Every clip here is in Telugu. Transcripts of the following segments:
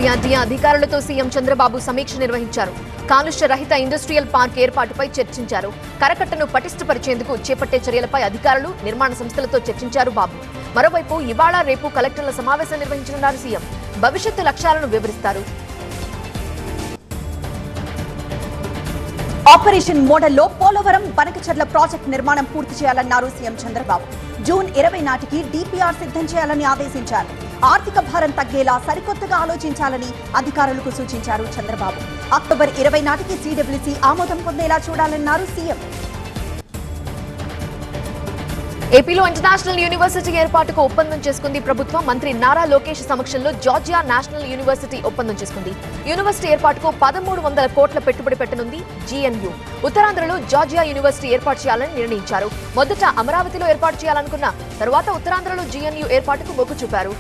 సిఆర్డీఏ అధికారులతో సీఎం చంద్రబాబు సమీక్ష నిర్వహించారు. కాలుష్య రహిత ఇండస్ట్రియల్ పార్క్ ఏర్పాటుపై చర్చించారు. కరకట్టను పటిష్టపరిచేందుకు చేపట్టే చర్యలపై అధికారులు, నిర్మాణ సంస్థలతో చర్చించారు బాబు. మరోవైపు ఇవాళ రేపు కలెక్టర్ల సమావేశం నిర్వహించనున్నారు సీఎం. భవిష్యత్తు లక్ష్యాలను వివరిస్తారు. ఆపరేషన్ మోడల్లో పోలవరం బనకచర్ల ప్రాజెక్టు నిర్మాణం పూర్తి చేయాలన్నారు సీఎం చంద్రబాబు. జూన్ 20 నాటికి డిపిఆర్ సిద్ధం చేయాలని ఆదేశించారు. ఆర్థిక భారం తగ్గేలా సరికొత్తగా ఆలోచించాలని అధికారులకు సూచించారు చంద్రబాబు. అక్టోబర్ 20 నాటికి సిడబ్ల్యూసీ ఆమోదం పొందేలా చూడాలన్నారు సీఎం. ఏపీలో ఇంటర్నేషనల్ యూనివర్సిటీ ఏర్పాటుకు ఒప్పందం చేసుకుంది ప్రభుత్వం. మంత్రి నారా లోకేష్ సమక్షంలో జార్జియా నేషనల్ యూనివర్సిటీ ఒప్పందం చేసుకుంది. యూనివర్సిటీ ఏర్పాటుకు 1300 కోట్ల పెట్టుబడి పెట్టనుంది జీఎన్యూ. ఉత్తరాంధ్రలో జార్జియా యూనివర్సిటీ ఏర్పాటు చేయాలని నిర్ణయించారు. మొదట అమరావతిలో ఏర్పాటు చేయాలనుకున్న తర్వాత ఉత్తరాంధ్రలో జీఎన్యూ ఏర్పాటుకు మొగ్గు చూపారు.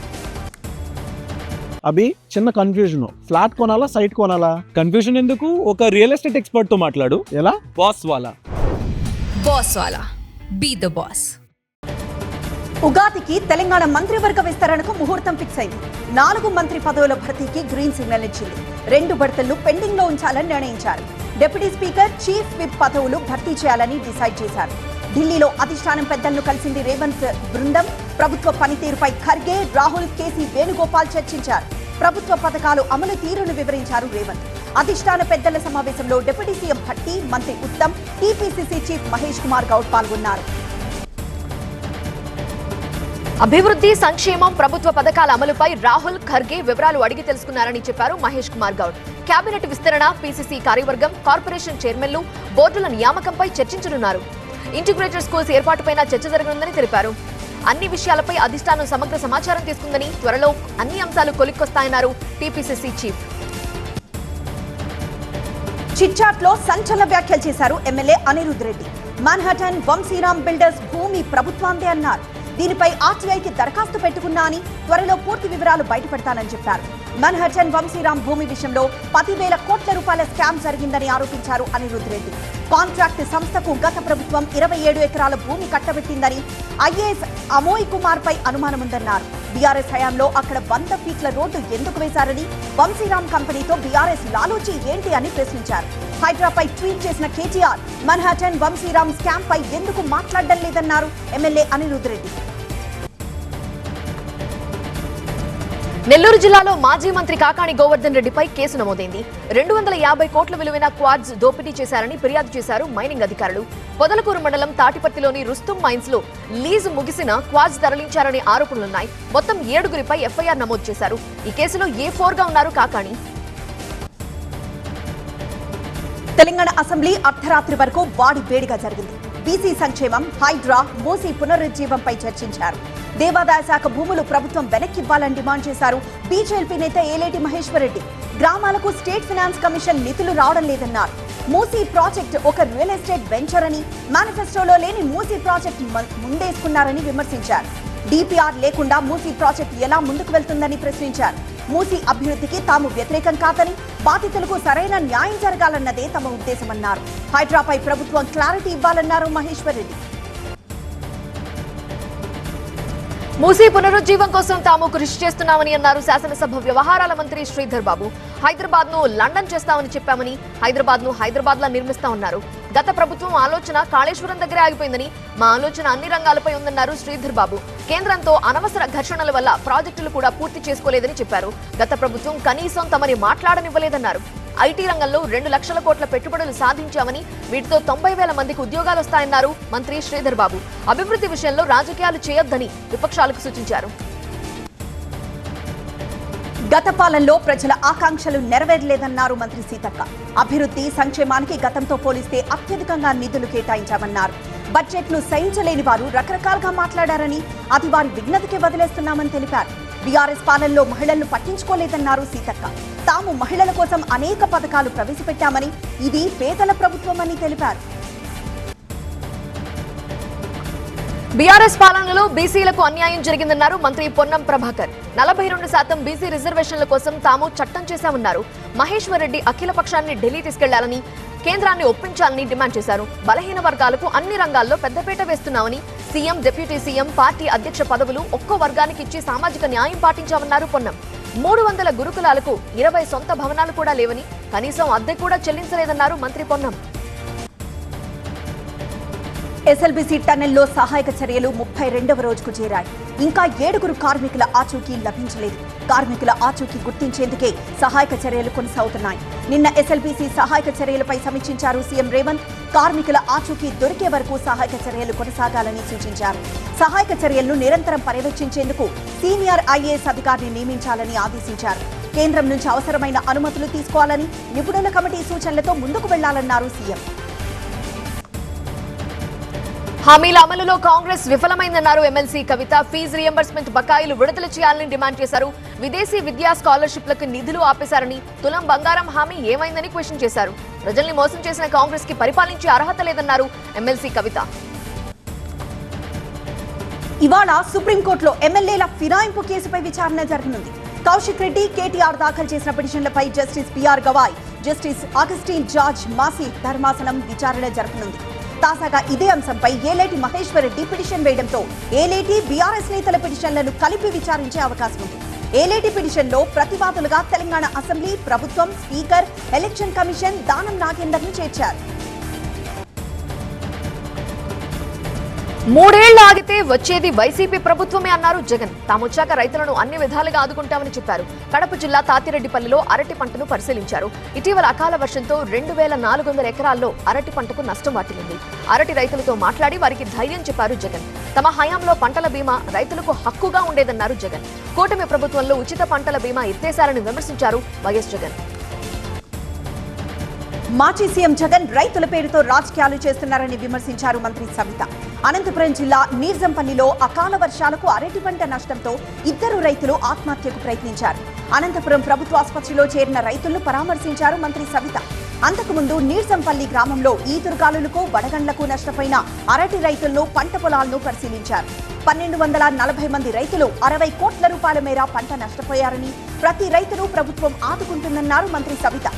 అభి చిన్న కన్ఫ్యూజన్, ఫ్లాట్ కొనాలా సైట్ కొనాలా? కన్ఫ్యూజన్ ఎందుకు, ఒక రియల్ ఎస్టేట్ ఎక్స్పర్ట్ తో మాట్లాడు. ఎలా? బాస్ వాలా బీ ద బాస్. ఉగాదికి తెలంగాణ మంత్రివర్గ విస్తరణకు ముహూర్తం ఫిక్స్ అయింది. 4 మంత్రి పదవుల భర్తీకి గ్రీన్ సిగ్నల్ ఇచ్చింది. 2 బర్తలను పెండింగ్ లో ఉంచాలని నిర్ణయించారు. డిప్యూటీ స్పీకర్, చీఫ్ విప్ పదవులు భర్తీ చేయాలని డిసైడ్ చేశారు. ఢిల్లీలో అధిష్టానం పెద్దలను కలిసింది రేవంత్ బృందం. ప్రభుత్వ పనితీరుపై ఖర్గే, రాహుల్, కేసీ వేణుగోపాల్ చర్చించారు. ప్రభుత్వ పథకాలు అమలు తీరును వివరించారు రేవంత్. అధిష్టాన పెద్దల సమావేశంలో డిప్యూటీ సీఎం భట్టి, మంత్రి ఉత్తమ్, టీపీసీసీ చీఫ్ మహేష్ కుమార్ గౌడ్ పాల్గొన్నారు. అభివృద్ధి, సంక్షేమం, ప్రభుత్వ పథకాల అమలుపై రాహుల్, ఖర్గే వివరాలు అడిగి తెలుసుకున్నారని చెప్పారు మహేష్ కుమార్ గౌడ్. కేబినెట్ విస్తరణ, పీసీసీ కార్యవర్గం, కార్పొరేషన్ చైర్మన్లు, బోర్డుల నియామకంపై చర్చించనున్నారు. ఇంటిగ్రేటెడ్ స్కూల్స్ ఏర్పాటుపై చర్చ జరగనుందని తెలిపారు. అన్ని విషయాలపై అధిష్టానం సమగ్ర సమాచారం తీసుకుందని, త్వరలో అన్ని అంశాలు కొలిక్కొస్తాయన్నారు టీపీసీసీ చీఫ్. చిట్చాట్ లో సంచలన వ్యాఖ్యలు చేశారు MLA Anirudh Reddy. Manhattan Vamsiram builders భూమి ప్రభుత్వాందే అన్నారు. దీనిపై ఆర్టీఐకి దరఖాస్తు పెట్టుకున్నా అని, త్వరలో పూర్తి వివరాలు బయటపెడతానని చెప్పారు. మన్హటన్ వంశీరామ్ భూమి విషయంలో 10,000 కోట్ల రూపాయల స్కామ్ జరిగిందని ఆరోపించారు అనిరుద్ రెడ్డి. కాంట్రాక్ట్ సంస్థకు గత ప్రభుత్వం 27 ఎకరాల భూమి కట్టబెట్టిందని, ఐఏఎస్ అమోయ్ కుమార్ పై అనుమానముందన్నారు. బీఆర్ఎస్ హయాంలో అక్కడ 100 ఫీట్ల రోడ్డు ఎందుకు వేశారని, వంశీరామ్ కంపెనీతో బీఆర్ఎస్ లాలూచి ఏంటి అని ప్రశ్నించారు. హైడ్రాపై ట్వీట్ చేసిన కేటీఆర్, మన్హాటన్ వంశీరామ్ స్కామ్ పై ఎందుకు మాట్లాడడం లేదన్నారు ఎమ్మెల్యే అనిరుద్ రెడ్డి. నెల్లూరు జిల్లాలో మాజీ మంత్రి కాకాణి గోవర్ధన్ రెడ్డిపై కేసు నమోదైంది. 250 కోట్ల విలువైన క్వాడ్స్ దోపిడీ చేశారని ఫిర్యాదు చేశారు మైనింగ్ అధికారులు. పొదలకూరు మండలం తాటిపత్తిలోని రుస్తుం మైన్స్ లో లీజు ముగిసిన క్వాడ్స్ తరలించారనే ఆరోపణలున్నాయి. మొత్తం 7గురిపై ఎఫ్ఐఆర్ నమోదు చేశారు. ఈ కేసులో A4 గా ఉన్నారు కాకాణి. తెలంగాణ అసెంబ్లీ అర్ధరాత్రి వరకు వాడి వేడిగా జరిగింది. బీసీ సంక్షేమం, హైడ్రా, మూసీ పునరుజ్జీవంపై చర్చించారు. దేవాదాయ శాఖ భూములు ప్రభుత్వం వెనక్కివ్వాలని డిమాండ్ చేశారు బీజేపీ నేత ఏలేటి మహేశ్వర్ రెడ్డి. గ్రామాలకు స్టేట్ ఫైనాన్స్ కమిషన్ నిధులు రావడం లేదన్నారు. మూసీ ప్రాజెక్ట్ ఒక రియల్ ఎస్టేట్ వెంచర్ అని, మేనిఫెస్టోలో లేని మూసీ ప్రాజెక్ట్ ముందేసుకున్నారని విమర్శించారు. డిపిఆర్ లేకుండా మూసీ ప్రాజెక్ట్ ఎలా ముందుకు వెళ్తుందని ప్రశ్నించారు. మూసీ అభివృద్ధికి తాము వ్యతిరేకం కాదని, బాధితులకు సరైన న్యాయం జరగాలన్నదే తమ ఉద్దేశమన్నారు. హైడ్రాపై ప్రభుత్వం క్లారిటీ ఇవ్వాలన్నారు మహేశ్వర్ రెడ్డి. మూసీ పునరుజ్జీవం కోసం తాము కృషి చేస్తున్నామని అన్నారు శాసనసభ వ్యవహారాల మంత్రి శ్రీధర్ బాబు. హైదరాబాద్ ను లండన్ చేస్తామని చెప్పామని, హైదరాబాద్ ను హైదరాబాద్ లా నిర్మిస్తామన్నారు. గత ప్రభుత్వం ఆలోచన కాళేశ్వరం దగ్గరే ఆగిపోయిందని, మా ఆలోచన అన్ని రంగాలపై ఉందన్నారు శ్రీధర్ బాబు. కేంద్రంతో అనవసర ఘర్షణల వల్ల ప్రాజెక్టులు కూడా పూర్తి చేసుకోలేదని చెప్పారు. గత ప్రభుత్వం కనీసం తమని మాట్లాడనివ్వలేదన్నారు. ఐటీ రంగంలో 2 లక్షల కోట్ల పెట్టుబడులు సాధించామని, వీటితో 90,000 మందికి ఉద్యోగాలు వస్తాయన్నారు మంత్రి శ్రీధర్ బాబు. అభివృద్ధి విషయంలో రాజకీయాలు చేయొద్దని విపక్షాలకు సూచించారు. గత పాలనలో ప్రజల ఆకాంక్షలు నెరవేరలేదన్నారు మంత్రి సీతక్క. అభివృద్ధి, సంక్షేమానికి గతంతో పోలిస్తే అత్యధికంగా నిధులు కేటాయించామన్నారు. బడ్జెట్ ను సహించలేని వారు రకరకాలుగా మాట్లాడారని, అది వారి విఘ్నతకే వదిలేస్తున్నామని తెలిపారు. బీఆర్ఎస్ పాలనలో మహిళలను పట్టించుకోలేదన్నారు సీతక్క. తాము మహిళల కోసం అనేక పథకాలు ప్రవేశపెట్టామని, ఇది పేదల ప్రభుత్వమని తెలిపారు. బీఆర్ఎస్ పాలనలో బీసీలకు అన్యాయం జరిగిందన్నారు మంత్రి పొన్నం ప్రభాకర్. 42% బీసీ రిజర్వేషన్ల కోసం తాము చట్టం చేశామన్నారు. మహేశ్వర్ రెడ్డి అఖిల పక్షాన్ని ఢిల్లీ తీసుకెళ్లాలని, కేంద్రాన్ని ఒప్పించాలని డిమాండ్ చేశారు. బలహీన వర్గాలకు అన్ని రంగాల్లో పెద్దపీట వేస్తున్నామని, సీఎం, డిప్యూటీ సీఎం, పార్టీ అధ్యక్ష పదవులు ఒక్కో వర్గానికి ఇచ్చి సామాజిక న్యాయం పాటించామన్నారు పొన్నం. 300 గురుకులాలకు 20 సొంత భవనాలు కూడా లేవని, కనీసం అద్దె కూడా చెల్లించలేదన్నారు మంత్రి పొన్నం. ఎస్ఎల్బీసీ టన్నెల్లో సహాయక చర్యలు 32వ రోజుకు చేరాయి. ఇంకా 7 కార్మికుల ఆచూకీ లభించలేదు. కార్మికుల ఆచూకీ గుర్తించేందుకే సహాయక చర్యలు కొనసాగుతున్నాయి. నిన్న ఎస్ఎల్బీసీ సహాయక చర్యలపై సమీక్షించారు సీఎం రేవంత్. కార్మికుల ఆచూకీ దొరికే వరకు సహాయక చర్యలు కొనసాగాలని సూచించారు. సహాయక చర్యలను నిరంతరం పర్యవేక్షించేందుకు సీనియర్ ఐఏఎస్ అధికారిని నియమించాలని ఆదేశించారు. కేంద్రం నుంచి అవసరమైన అనుమతులు తీసుకోవాలని, నిపుణుల కమిటీ సూచనలతో ముందుకు వెళ్లాలన్నారు సీఎం. హామీల అమలులో కాంగ్రెస్ విఫలమైందన్నారు ఎమ్మెల్సీ కవిత. ఫీజు రియంబర్స్మెంట్ బకాయిలు విడుదల చేయాలని డిమాండ్ చేశారు. విదేశీ విద్యా స్కాలర్షిప్లకు నిధులు ఆపేశారని, తులం బంగారం హామీ ఏమైందని క్వశ్చన్ చేశారు. ప్రజల్ని మోసం చేసిన కాంగ్రెస్ కి పరిపాలించే అర్హత లేదన్నారు ఎమ్మెల్సీ కవిత. ఇవాళ సుప్రీంకోర్టులో ఎమ్మెల్యేల ఫిరాయింపు కేసుపై విచారణ జరగనుంది. కౌశిక్ రెడ్డి, కేటీఆర్ దాఖలు చేసిన పిటిషన్లపై justice PR Gavai, justice Augustine George Masih ధర్మాసనం విచారణ జరపనుంది. తాజాగా ఇదే అంశంపై ఏలేటి మహేశ్వర్ రెడ్డి పిటిషన్ వేయడంతో ఏలేటి, బీఆర్ఎస్ నేతల పిటిషన్లను కలిపి విచారించే అవకాశం ఉంది. ఏలేటి పిటిషన్లో ప్రతివాదులుగా తెలంగాణ అసెంబ్లీ, ప్రభుత్వం, స్పీకర్, ఎలక్షన్ కమిషన్, దానం నాగేందర్ను చేర్చారు. 3 ఏళ్లు ఆగితే వచ్చేది వైసీపీ ప్రభుత్వమే అన్నారు జగన్. తామొచ్చాక రైతులను అన్ని విధాలుగా ఆదుకుంటామని చెప్పారు. కడప జిల్లా తాతిరెడ్డిపల్లిలో అరటి పంటను పరిశీలించారు. ఇటీవల అకాల వర్షంతో 2400 ఎకరాల్లో అరటి పంటకు నష్టం వాటిల్లింది. అరటి రైతులతో మాట్లాడి వారికి ధైర్యం చెప్పారు జగన్. తమ హయాంలో పంటల బీమా రైతులకు హక్కుగా ఉండేదన్నారు జగన్. కూటమి ప్రభుత్వంలో ఉచిత పంటల బీమా ఎత్తేశారని విమర్శించారు వైఎస్ జగన్. మాజీ సీఎం జగన్ రైతుల పేరుతో రాజకీయాలు చేస్తున్నారని విమర్శించారు మంత్రి సవిత. అనంతపురం జిల్లా నీర్జంపల్లిలో అకాల వర్షాలకు అరటి పంట నష్టంతో 2 రైతులు ఆత్మహత్యకు ప్రయత్నించారు. అనంతపురం ప్రభుత్వ ఆసుపత్రిలో చేరిన రైతులను పరామర్శించారు మంత్రి సవిత. అంతకుముందు నీర్జంపల్లి గ్రామంలో ఈదురుగాలులకు, వడగండ్లకు నష్టపోయిన అరటి రైతులను, పంట పొలాలను పరిశీలించారు. 1240 మంది రైతులు 60 కోట్ల రూపాయల మేర పంట నష్టపోయారని, ప్రతి రైతును ప్రభుత్వం ఆదుకుంటుందన్నారు మంత్రి సవిత.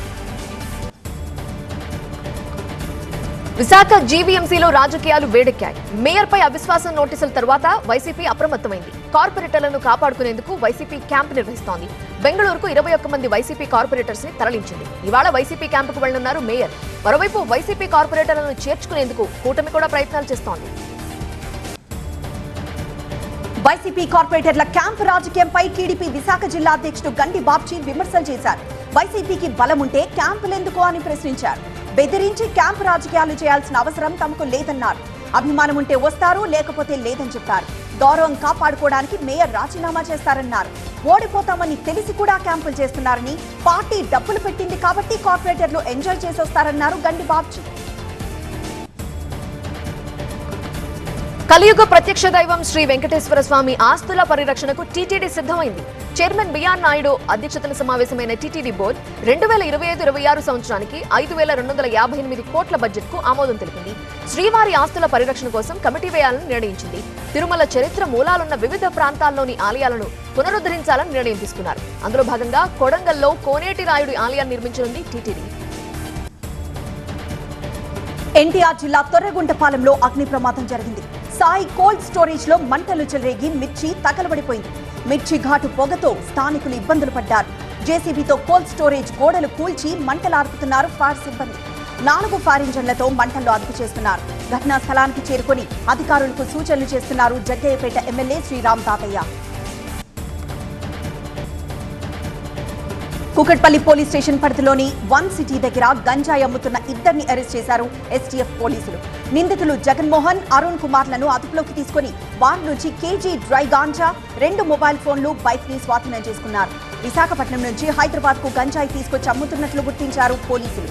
విశాఖ జీవీఎంసీలో రాజకీయాలు వేడెక్కాయి. మేయర్పై అవిశ్వాసం నోటీసుల తర్వాత వైసీపీ అప్రమత్తమైంది. కార్పొరేటర్లను కాపాడుకునేందుకు వైసీపీ క్యాంప్ నిర్వహిస్తోంది. బెంగళూరుకు 21 మంది వైసీపీ కార్పొరేటర్స్ ని తరలించింది. ఇవాళ వైసీపీ క్యాంపుకు వెళ్లనున్నారు మేయర్. మరోవైపు వైసీపీ కార్పొరేటర్లను చేర్చుకునేందుకు కూటమి కూడా ప్రయత్నాలు చేస్తోంది. వైసీపీ కార్పొరేటర్ల క్యాంపు రాజకీయంపై టీడీపీ విశాఖ జిల్లా అధ్యక్షుడు గండి బాబ్జీ విమర్శలు చేశారు. వైసీపీకి బలముంటే క్యాంపులెందుకు అని ప్రశ్నించారు. బెదిరించి క్యాంపు రాజకీయాలు చేయాల్సిన అవసరం తమకు లేదన్నారు. అభిమానం ఉంటే వస్తారు, లేకపోతే లేదని చెప్పారు. గౌరవం కాపాడుకోవడానికి మేయర్ రాజీనామా చేస్తారన్నారు. ఓడిపోతామని తెలిసి కూడా క్యాంపులు చేస్తున్నారని, పార్టీ డబ్బులు పెట్టింది కాబట్టి కార్పొరేటర్లు ఎంజాయ్ చేసొస్తారన్నారు గండి బాబ్జీ. కలియుగ ప్రత్యక్ష దైవం శ్రీ వెంకటేశ్వర స్వామి ఆస్తుల పరిరక్షణకు టీటీడీ సిద్ధమైంది. చైర్మన్ బిఆర్ నాయుడు అధ్యక్షతన సమావేశమైన టీటీడీ బోర్డు 2025-26 సంవత్సరానికి 5258 కోట్ల బడ్జెట్ కు ఆమోదం తెలిపింది. శ్రీవారి ఆస్తుల పరిరక్షణ కోసం కమిటీ వేయాలని నిర్ణయించింది. తిరుమల చరిత్ర మూలాలున్న వివిధ ప్రాంతాల్లోని ఆలయాలను పునరుద్ధరించాలని నిర్ణయం తీసుకున్నారు. అందులో భాగంగా కొడంగల్లో కోనేటి రాయుడి ఆలయాన్ని నిర్మించనుంది టీటీడీ. ఎన్టీఆర్ జిల్లా తొర్రగుంటపాలెంలో అగ్ని ప్రమాదం జరిగింది. సాయి కోల్డ్ స్టోరేజ్ లో మంటలు చెలరేగి మిర్చి తగలబడిపోయింది. మిర్చి ఘాటు పొగతో స్థానికులు ఇబ్బందులు పడ్డారు. జేసీబీతో కోల్డ్ స్టోరేజ్ గోడలు కూల్చి మంటలార్పుతున్నారు ఫైర్ సిబ్బంది. 4 ఫైర్ ఇంజన్లతో మంటల్లో అదుపు చేస్తున్నారు. ఘటనా స్థలానికి చేరుకుని అధికారులకు సూచనలు చేస్తున్నారు జగ్గయ్యపేట ఎమ్మెల్యే శ్రీరామ్ తాతయ్య. కుకట్పల్లి పోలీస్ స్టేషన్ పరిధిలోని 1 సిటీ దగ్గర గంజాయి అమ్ముతున్న 2ని అరెస్ట్ చేశారు ఎస్టీఎఫ్ పోలీసులు. నిందితులు జగన్మోహన్, అరుణ్ కుమార్లను అదుపులోకి తీసుకుని వారి నుంచి కేజీ డ్రై గాంజా, 2 మొబైల్ ఫోన్లు, బైక్ ని స్వాధీనం చేసుకున్నారు. విశాఖపట్నం నుంచి హైదరాబాద్ కు గంజాయి తీసుకొచ్చి అమ్ముతున్నట్లు గుర్తించారు పోలీసులు.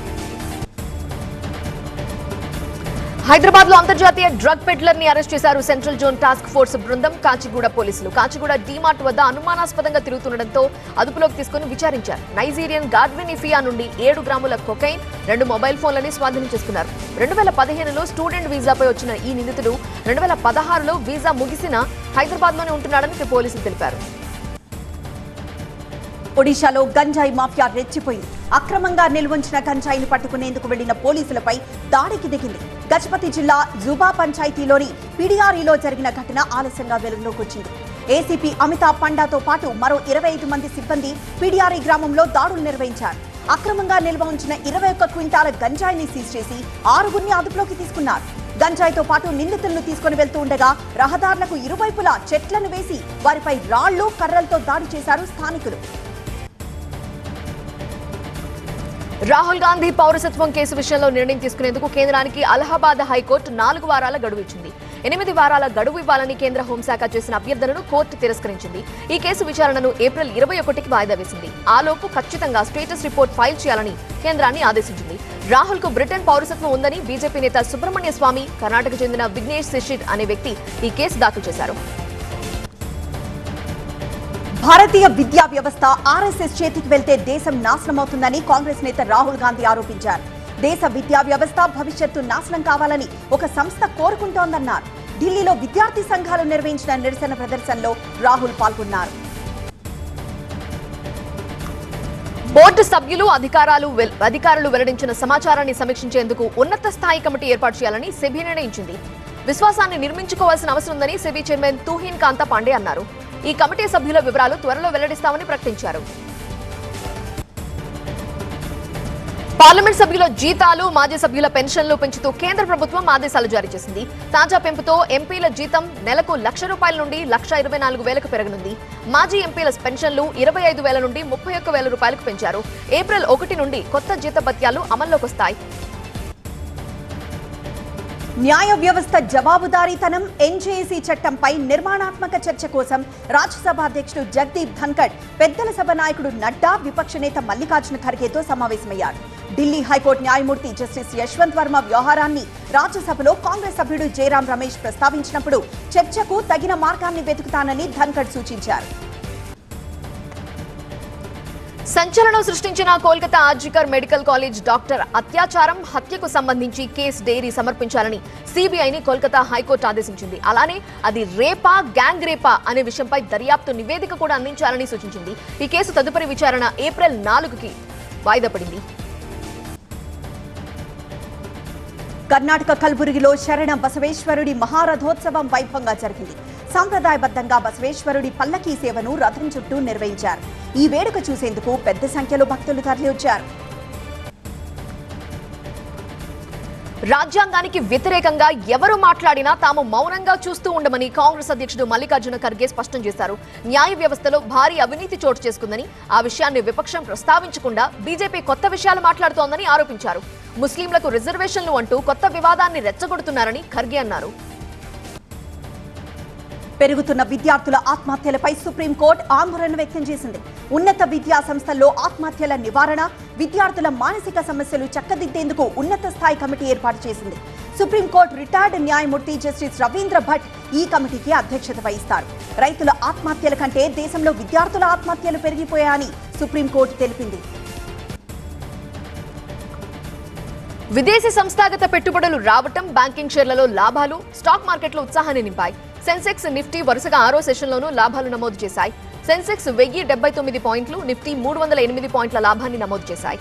హైదరాబాద్ లో అంతర్జాతీయ డ్రగ్ పెడ్లర్ ని అరెస్ట్ చేశారు సెంట్రల్ జోన్ టాస్క్ ఫోర్స్ బృందం, కాచిగూడ పోలీసులు. కాచిగూడ డీమార్ట్ వద్ద అనుమానాస్పదంగా తిరుగుతుండటంతో అదుపులోకి తీసుకుని విచారించారు. నైజీరియన్ గాడ్విన్ ఇఫియా నుండి 7 గ్రాముల కొకైన్, 2 మొబైల్ ఫోన్లని స్వాధీనం చేసుకున్నారు. 2015లో స్టూడెంట్ వీసాపై వచ్చిన ఈ నిందితుడు 2016లో వీసా ముగిసిన హైదరాబాద్ లోనే ఉంటున్నాడని పోలీసులు తెలిపారు. ఒడిశాలో గంజాయి మాఫియా రెచ్చిపోయింది. అక్రమంగా నిల్వంచిన గంజాయిని పట్టుకునేందుకు వెళ్లిన పోలీసులపై దాడికి దిగింది. గజపతి జిల్లా జుబా పంచాయతీలోని పిడియారిలో జరిగిన ఘటన ఆలస్యంగా వెలుగులోకి వచ్చింది. ఏసీపీ అమితాబ్ పండాతో పాటు మరో 25 మంది సిబ్బంది పిడియారి గ్రామంలో దాడులు నిర్వహించారు. అక్రమంగా నిల్వ ఉంచిన 21 క్వింటాల గంజాయిని సీజ్ చేసి 6గురిని అదుపులోకి తీసుకున్నారు. గంజాయితో పాటు నిందితులను తీసుకుని వెళ్తూ ఉండగా రహదారులకు ఇరువైపులా చెట్లను వేసి వారిపై రాళ్లు కర్రలతో దాడి చేశారు స్థానికులు. రాహుల్ గాంధీ పౌరసత్వం కేసు విషయంలో నిర్ణయం తీసుకునేందుకు కేంద్రానికి అలహాబాద్ హైకోర్టు 4 వారాల గడువు ఇచ్చింది. 8 వారాల గడువు ఇవ్వాలని కేంద్ర హోంశాఖ చేసిన అభ్యర్థనను కోర్టు తిరస్కరించింది. ఈ కేసు విచారణను ఏప్రిల్ 21కి వాయిదా వేసింది. ఆలోపు ఖచ్చితంగా స్టేటస్ రిపోర్ట్ ఫైల్ చేయాలని కేంద్రాన్ని ఆదేశించింది. రాహుల్ కు బ్రిటన్ పౌరసత్వం ఉందని బీజేపీ నేత సుబ్రహ్మణ్య స్వామి, కర్ణాటక చెందిన విఘ్నేష్ శిషిర్ అనే వ్యక్తి ఈ కేసు దాఖలు చేశారు. భారతీయ విద్యా వ్యవస్థ ఆర్ఎస్ఎస్ చేతికి వెళ్తే దేశం నాశనమవుతుందని కాంగ్రెస్ నేత రాహుల్ గాంధీ ఆరోపించారు. దేశ విద్యా వ్యవస్థ భవిష్యత్తు నాశనం కావాలని ఒక సంస్థ కోరుకుంటోందన్నారు. ఢిల్లీలో విద్యార్థి సంఘాలు నిర్వహించిన నిరసన ప్రదర్శనలో రాహుల్ పాల్గొన్నారు. బోర్డు సభ్యులు అధికారులు వెల్లడించిన సమాచారాన్ని సమీక్షించేందుకు ఉన్నత స్థాయి కమిటీ ఏర్పాటు చేయాలని సెబీ నిర్ణయించింది. విశ్వాసాన్ని నిర్మించుకోవాల్సిన అవసరం ఉందని సెబీ చైర్మన్ తుహిన్ కాంత పాండే అన్నారు. ఈ కమిటీ సభ్యుల వివరాలు త్వరలో వెల్లడిస్తామని ప్రకటించారు. పార్లమెంట్ సభ్యుల జీతాలు, మాజీ సభ్యుల పెన్షన్లు పెంచుతూ కేంద్ర ప్రభుత్వం ఆదేశాలు జారీ చేసింది. తాజా పెంపుతో ఎంపీల జీతం నెలకు ₹1,00,000 నుండి ₹1,24,000కు పెరగనుంది. మాజీ ఎంపీల పెన్షన్లు 25,000 నుండి ₹31,000కు పెంచారు. ఏప్రిల్ 1 నుండి కొత్త జీతభత్యాలు అమల్లోకి వస్తాయి. న్యాయ వ్యవస్థ జవాబుదారీతనం, ఎన్జేఏసీ చట్టంపై నిర్మాణాత్మక చర్చ కోసం రాజ్యసభ అధ్యక్షుడు జగదీప్ ధన్కడ్, పెద్దల సభ నాయకుడు నడ్డా, విపక్ష నేత మల్లికార్జున ఖర్గేతో సమావేశమయ్యారు. ఢిల్లీ హైకోర్టు న్యాయమూర్తి జస్టిస్ యశ్వంత్ వర్మ వ్యవహారాన్ని రాజ్యసభలో కాంగ్రెస్ సభ్యుడు జయరాం రమేష్ ప్రస్తావించినప్పుడు చర్చకు తగిన మార్గాన్ని వెతుకుతానని ధన్కడ్ సూచించారు. సంచలనం సృష్టించిన Kolkata RG Kar medical college doctor అత్యాచారం, హత్యకు సంబంధించి కేసు డైరీ సమర్పించాలని సిబిఐని కోల్కతా హైకోర్టు ఆదేశించింది. అలానే అది రేపా, గ్యాంగ్ రేపా అనే విషయంపై దర్యాప్తు నివేదిక కూడా అందించాలని సూచించింది. ఈ కేసు తదుపరి విచారణ ఏప్రిల్ 4కి వాయిదా పడింది. కర్ణాటక కల్బుర్గిలో శరణ బసవేశ్వరుడి మహారథోత్సవం వైభవంగా జరిగింది. సాంప్రదాయబద్ధంగా బసవేశ్వరుడి పల్లకీ సేవను రథం చుట్టూ నిర్వహించారు. ఈ వేడుక చూసేందుకు పెద్ద సంఖ్యలో భక్తులు తరలివచ్చారు. రాజ్యాంగానికి వ్యతిరేకంగా ఎవరు మాట్లాడినా తాము మౌనంగా చూస్తూ ఉండమని కాంగ్రెస్ అధ్యక్షుడు మల్లికార్జున ఖర్గే స్పష్టం చేశారు. న్యాయ వ్యవస్థలో భారీ అవినీతి చోటు చేసుకుందని, ఆ విషయాన్ని విపక్షం ప్రస్తావించకుండా బీజేపీ కొత్త విషయాలు మాట్లాడుతోందని ఆరోపించారు. ముస్లింలకు రిజర్వేషన్లు అంటూ కొత్త వివాదాన్ని రెచ్చగొడుతున్నారని ఖర్గే అన్నారు. పెరుగుతున్న విద్యార్థుల ఆత్మహత్యలపై సుప్రీంకోర్టు ఆందోళన వ్యక్తం చేసింది. ఉన్నత విద్యా సంస్థల్లో ఆత్మహత్యల నివారణ, విద్యార్థుల మానసిక సమస్యలు చక్కదిద్దేందుకు ఉన్నత స్థాయి కమిటీ ఏర్పాటు చేసింది. సుప్రీంకోర్టు రిటైర్డ్ న్యాయమూర్తి జస్టిస్ రవీంద్ర భట్ ఈ కమిటీకి అధ్యక్షత వహిస్తారు. రైతుల ఆత్మహత్యల కంటే దేశంలో విద్యార్థుల ఆత్మహత్యలు పెరిగిపోయాయని సుప్రీంకోర్టు తెలిపింది. విదేశీ సంస్థాగత పెట్టుబడులు రావటం, బ్యాంకింగ్ షేర్లలో లాభాలు స్టాక్ మార్కెట్లో ఉత్సాహాన్ని నింపాయి. సెన్సెక్స్, నిఫ్టీ వరుసగా 6వ సెషన్లోనూ లాభాలు నమోదు చేశాయి. సెన్సెక్స్ 1079 పాయింట్లు, నిఫ్టీ 308 పాయింట్ల లాభాన్ని నమోదు చేశాయి.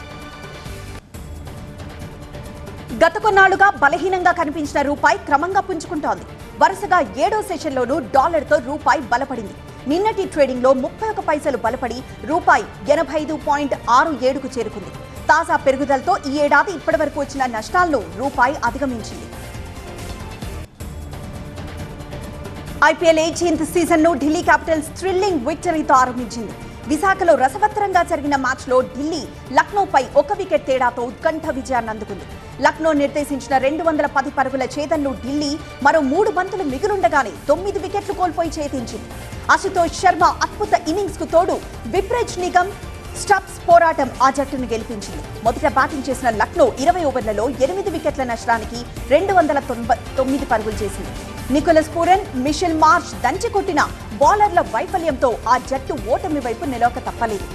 గత కొన్నాళ్లుగా బలహీనంగా కనిపించిన రూపాయి క్రమంగా పుంజుకుంటోంది. వరుసగా 7వ సెషన్లోనూ డాలర్తో రూపాయి బలపడింది. నిన్నటి ట్రేడింగ్ లో 31 పైసలు బలపడి రూపాయి 85.67కు చేరుకుంది. తాజా పెరుగుదలతో ఈ ఏడాది ఇప్పటి వరకు వచ్చిన నష్టాలను రూపాయి అధిగమించింది. ఐపీఎల్ 18th సీజన్ను ఢిల్లీ క్యాపిటల్స్ థ్రిల్లింగ్ విక్టరీతో ఆరంభించింది. విశాఖలో రసవత్తరంగా జరిగిన మ్యాచ్లో ఢిల్లీ లక్నోపై 1 వికెట్ తేడాతో ఉత్కంఠ విజయాన్ని అందుకుంది. లక్నో నిర్దేశించిన 210 పరుగుల ఛేదనలో ఢిల్లీ మరో 3 బంతులు మిగులుండగానే 9 వికెట్లు కోల్పోయి ఛేదించింది. అశుతోష్ శర్మ అద్భుత ఇన్నింగ్స్ కు తోడు విప్రేజ్ నిగమ్ స్టబ్స్ పోరాటం ఆ జట్టును గెలిపించింది. మొదట బ్యాటింగ్ చేసిన లక్నో 20 ఓవర్లలో 8 వికెట్ల నష్టానికి 209 పరుగులు చేసింది. నికోలస్ పూరన్, మిషెల్ మార్ష్ దంచి కొట్టిన బౌలర్ల వైఫల్యంతో ఆ జట్టు ఓటమి వైపు నిలవక తప్పలేదు.